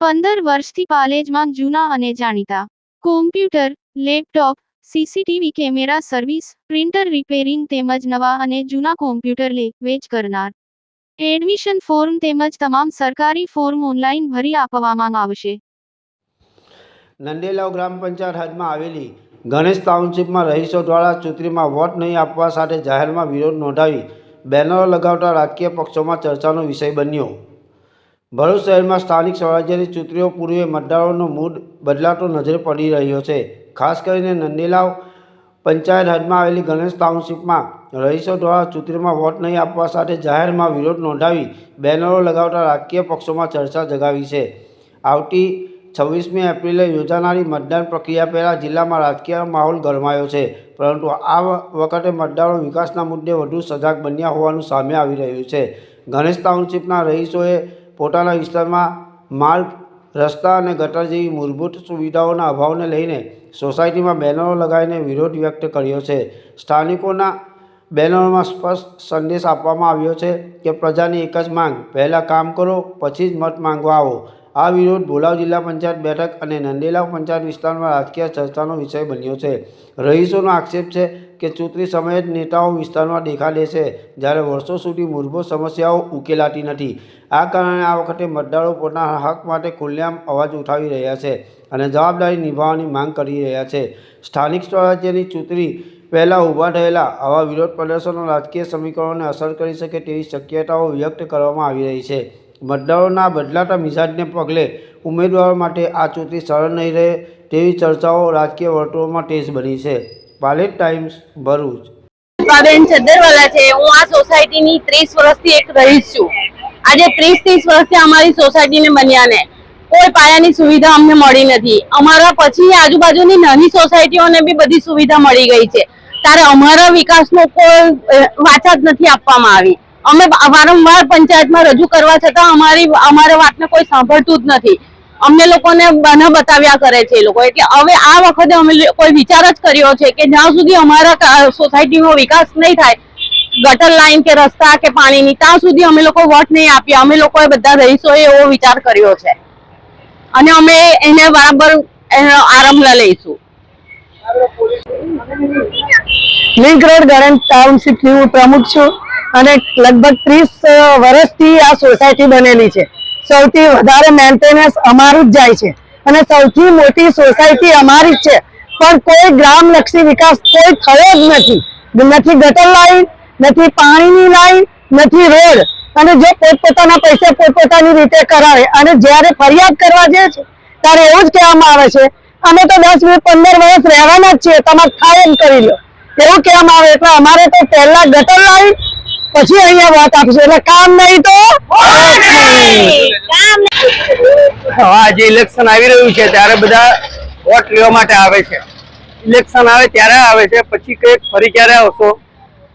15 વર્ષથી પાલેજમાં જૂના અને જાણીતા computer, laptop, CCTV camera service, printer repairing તેમજ નવા અને જૂના કોમ્પ્યુટર લે વેચ કરનાર. એડમિશન ફોર્મ તેમજ તમામ સરકારી ફોર્મ ઓનલાઈન ભરી આપવામાં આવશે. નંદેલાવ ગ્રામ પંચાયત હદમાં આવેલી ગણેશ ટાઉનશીપમાં રહીશો દ્વારા ચૂંટણીમાં વોટ નહીં આપવા સાથે જાહેરમાં વિરોધ નોંધાવી બેનરો લગાવતા રાજકીય પક્ષોમાં ચર્ચાનો વિષય બન્યો. ભરૂચ શહેરમાં સ્થાનિક સ્વરાજ્યની ચૂંટણીઓ પૂર્વે મતદારોનો મૂડ બદલાતો નજરે પડી રહ્યો છે. ખાસ કરીને નંદેલાવ પંચાયત હદમાં આવેલી ગણેશ ટાઉનશીપમાં રહીશો દ્વારા ચૂંટણીમાં વોટ નહીં આપવા સાથે જાહેરમાં વિરોધ નોંધાવી બેનરો લગાવતા રાજકીય પક્ષોમાં ચર્ચા જગાવી છે. આવતી 26મી એપ્રિલે યોજાનારી મતદાન પ્રક્રિયા પહેલાં જિલ્લામાં રાજકીય માહોલ ગરમાયો છે, પરંતુ આ વખતે મતદારો વિકાસના મુદ્દે વધુ સજાગ બન્યા હોવાનું સામે આવી રહ્યું છે. ગણેશ ટાઉનશીપના રહીશોએ પોતાના વિસ્તારમાં માર્ગ, રસ્તા અને ગટર જેવી મૂળભૂત સુવિધાઓના અભાવને લઈને સોસાયટીમાં બેનરો લગાવીને વિરોધ વ્યક્ત કર્યો છે. સ્થાનિકોના બેનરોમાં સ્પષ્ટ સંદેશ આપવામાં આવ્યો છે કે પ્રજાની એક જ માંગ, પહેલાં કામ કરો પછી જ મત માંગવા આવો. આ વિરોધ ભોલાવ જિલ્લા પંચાયત બેઠક અને નંદેલાવ પંચાયત વિસ્તારમાં રાજકીય ચર્ચાનો વિષય બન્યો છે. રહીશોનો આક્ષેપ છે કે ચૂંટણી સમયે જ નેતાઓ વિસ્તારમાં દેખાડે છે, જ્યારે વર્ષો સુધી મૂળભૂત સમસ્યાઓ ઉકેલાતી નથી. આ કારણે આ વખતે મતદારો પોતાના હક માટે ખુલ્લેઆમ અવાજ ઉઠાવી રહ્યા છે અને જવાબદારી નિભાવવાની માંગ કરી રહ્યા છે. સ્થાનિક સ્વરાજ્યની ચૂંટણી પહેલાં ઊભા થયેલા આવા વિરોધ પ્રદર્શનો રાજકીય સમીકરણોને અસર કરી શકે તેવી શક્યતાઓ વ્યક્ત કરવામાં આવી રહી છે. મતદારોના બદલાતા મિજાજને પગલે ઉમેદવારો માટે આ ચૂંટણી સરળ નહીં રહે તેવી ચર્ચાઓ રાજકીય વર્તુળોમાં તેજ બની છે. પાલેજ ટાઈમ્સ, ભરૂચ. ચદ્દરવાલા છે. હું આ સોસાયટીની 30 વર્ષથી એક રહીશ છું. આજે 30 વર્ષથી અમારી સોસાયટીને બન્યાને કોઈ પાયાની સુવિધા અમને મળી નથી. અમારા પછી આજુબાજુની નાની સોસાયટીઓને બી બધી સુવિધા મળી ગઈ છે, ત્યારે અમારા વિકાસનો કોઈ વાચા જ નથી આપવામાં આવી. અમે વારંવાર પંચાયતમાં રજૂ કરવા છતાં અમારા વાતને કોઈ સાંભળતું જ નથી. અમને લોકોને બના બતાવ્યા કરે છે એ લોકો. એટલે હવે આ વખતે અમે કોઈ વિચાર જ કર્યો છે કે જ્યાં સુધી અમારા સોસાયટીનો વિકાસ નહીં થાય, ગટર લાઈન કે રસ્તા કે પાણીની, ત્યાં સુધી અમે લોકો વોટ નહીં આપીએ. અમે લોકોએ બધા રહીશોએ એવો વિચાર કર્યો છે અને અમે એને બરાબર આરંભ લઈશું. લિંક રોડ ગણેશ ટાઉનશીપની હું પ્રમુખ છું અને લગભગ 30 વર્ષથી આ સોસાયટી બનેલી છે. સૌથી વધારે મેન્ટેનન્સ અમારું જ જાય છે અને સૌથી મોટી સોસાયટી અમારી જ છે, પણ કોઈ ગ્રામલક્ષી વિકાસ કોઈ થયો જ નથી. નથી ગટર લાઈન, નથી પાણીની લાઈન, નથી રોડ. અને જે પોતપોતાના પૈસે પોતપોતાની રીતે કરાવે અને જ્યારે ફરિયાદ કરવા જાય છે ત્યારે એવું જ કહેવામાં આવે છે અમે તો 10, 15 વર્ષ રહેવાના જ છીએ, તમારે થાય એમ કરી લો, એવું કહેવામાં આવે. એટલે અમારે તો પહેલા ગટર લાઈન પછી અહીંયા વાત આપીશું. એટલે કામ નહીં તો આજે ઇલેક્શન આવી રહ્યું છે ત્યારે બધા વોટ લેવા માટે આવે છે. ઇલેક્શન આવે ત્યારે આવે છે, પછી કઈક ફરી ક્યારે આવશો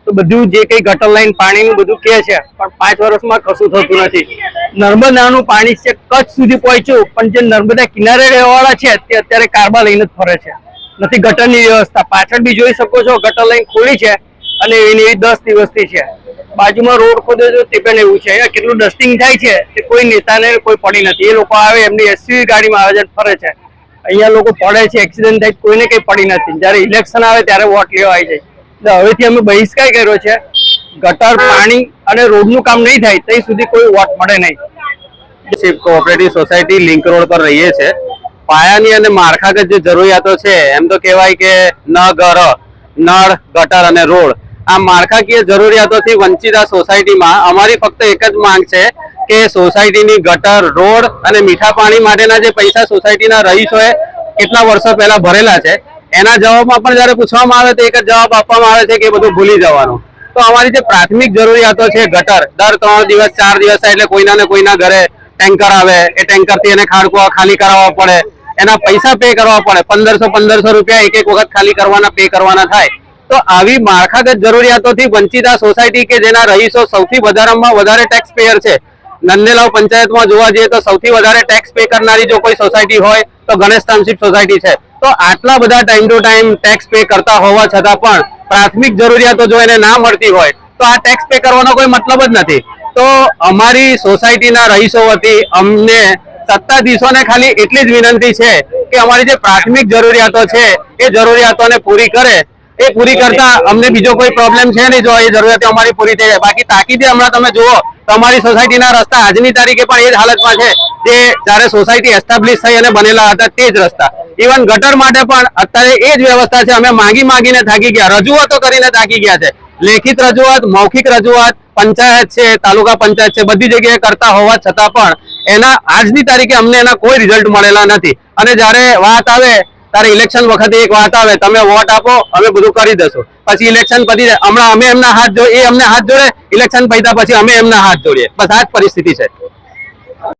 તો બધું જે કઈ ગટર લાઈન પાણીનું બધું કહે છે, પણ 5 વર્ષમાં કશું થતું નથી. નર્મદાનું પાણી છે કચ્છ સુધી પહોંચ્યું, પણ જે નર્મદા કિનારે રહેવાવાળા છે તે અત્યારે કારબા લઈને જ ફરે છે. નથી ગટરની વ્યવસ્થા. પાછળ બી જોઈ શકો છો ગટર લાઈન ખોલી છે અને એની 10 દિવસથી છે. બાજુમાં રોડ ખોદે છે તે પણ એવું છે. અહીંયા કેટલું ડસ્ટિંગ થાય છે તે કોઈ નેતાને કોઈ પડી નથી. એ લોકો આવે એમની એસયુવી ગાડીમાં આવે છે ફરે છે. અહીંયા લોકો પડે છે, એક્સિડન્ટ થાય, કોઈને કઈ પડી નથી. જયારે ઇલેક્શન આવે ત્યારે વોટ લેવા આવી જાય. એટલે હવેથી અમે બહિષ્કાર કર્યો છે. ગટર, પાણી અને રોડનું કામ નહીં થાય ત્યાં સુધી કોઈ વોટ મળે નહીં. કોઓપરેટિવ સોસાયટી લિંક રોડ પર રહીએ છીએ. પાયાની અને માળખાગત જે જરૂરિયાતો છે, એમ તો કહેવાય કે ઘર, નળ, ગટર અને રોડ, આ માળખાકીય જરૂરિયાતોથી વંચિત આ સોસાયટીમાં અમારી ફક્ત એક જ માંગ છે કે સોસાયટીની ગટર, રોડ અને મીઠા પાણી માટેના જે પૈસા સોસાયટીના રહીશોએ કેટલા વર્ષો પહેલા ભરેલા છે એના જવાબમાં પણ જયારે પૂછવામાં આવે તો એક જ જવાબ આપવામાં આવે છે કે બધું ભૂલી જવાનું. તો અમારી જે પ્રાથમિક જરૂરિયાતો છે, ગટર, દર 3 દિવસ 4 દિવસ એટલે કોઈના ને કોઈના ઘરે ટેન્કર આવે, એ ટેન્કરથી એને ખાડકો ખાલી કરાવવા પડે, એના પૈસા પે કરવા પડે. 1500 રૂપિયા એક વખત ખાલી કરવાના પે કરવાના થાય. તો આવી માળખાગત જરૂરિયાતોથી વંચિત આ સોસાયટી કે જેના રહીશો સૌથી વધારે ટેક્સ પેયર છે. નંદેલાવ પંચાયતમાં જોવા જઈએ તો સૌથી વધારે ટેક્સ પે કરનારી જો કોઈ સોસાયટી હોય તો ગણેશ ટાઉનશીપ સોસાયટી છે. તો આટલા બધા time to time tax pay કરતા હોવા છતાં પણ પ્રાથમિક જરૂરિયાતો જો એને ના મળતી હોય તો આ ટેક્સ પે કરવાનો કોઈ મતલબ જ નથી. તો અમારી સોસાયટીના રહીશો વતી અમને સત્તાધીશોને ખાલી એટલી જ વિનંતી છે કે અમારી જે પ્રાથમિક જરૂરિયાતો છે એ જરૂરિયાતોને પૂરી કરે. એ પૂરી કરતા અમને બીજો કોઈ પ્રોબ્લેમ છે નહીં. જો એ જરૂરિયાતો અમારી પૂરી થઈ જાય. બાકી તાકીદે હમણાં તમે જુઓ તો અમારી સોસાયટીના રસ્તા આજની તારીખે પણ એ જ હાલતમાં છે જે જ્યારે સોસાયટી એસ્ટાબ્લિશ થઈ અને બનેલા હતા તે જ રસ્તા. ઇવન ગટર માટે પણ અત્યારે એ જ વ્યવસ્થા છે. અમે માંગીને થાકી ગયા, રજૂઆતો કરીને થાકી ગયા છે. લેખિત રજૂઆત, મૌખિક રજૂઆત, પંચાયત છે, તાલુકા પંચાયત છે, બધી જગ્યાએ કરતા હોવા છતાં પણ એના આજની તારીખે અમને એના કોઈ રિઝલ્ટ મળેલા નથી. અને જ્યારે વાત આવે ત્યારે ઇલેક્શન વખતે એક વાત આવે, તમે વોટ આપો અમે બધું કરી દઈશું, પછી ઇલેક્શન પતી જાય. હમણાં અમે એમના હાથ જોડે, એ અમને હાથ જોડે, ઇલેક્શન પત્યા પછી અમે એમના હાથ જોડીએ. બસ આ જ પરિસ્થિતિ છે.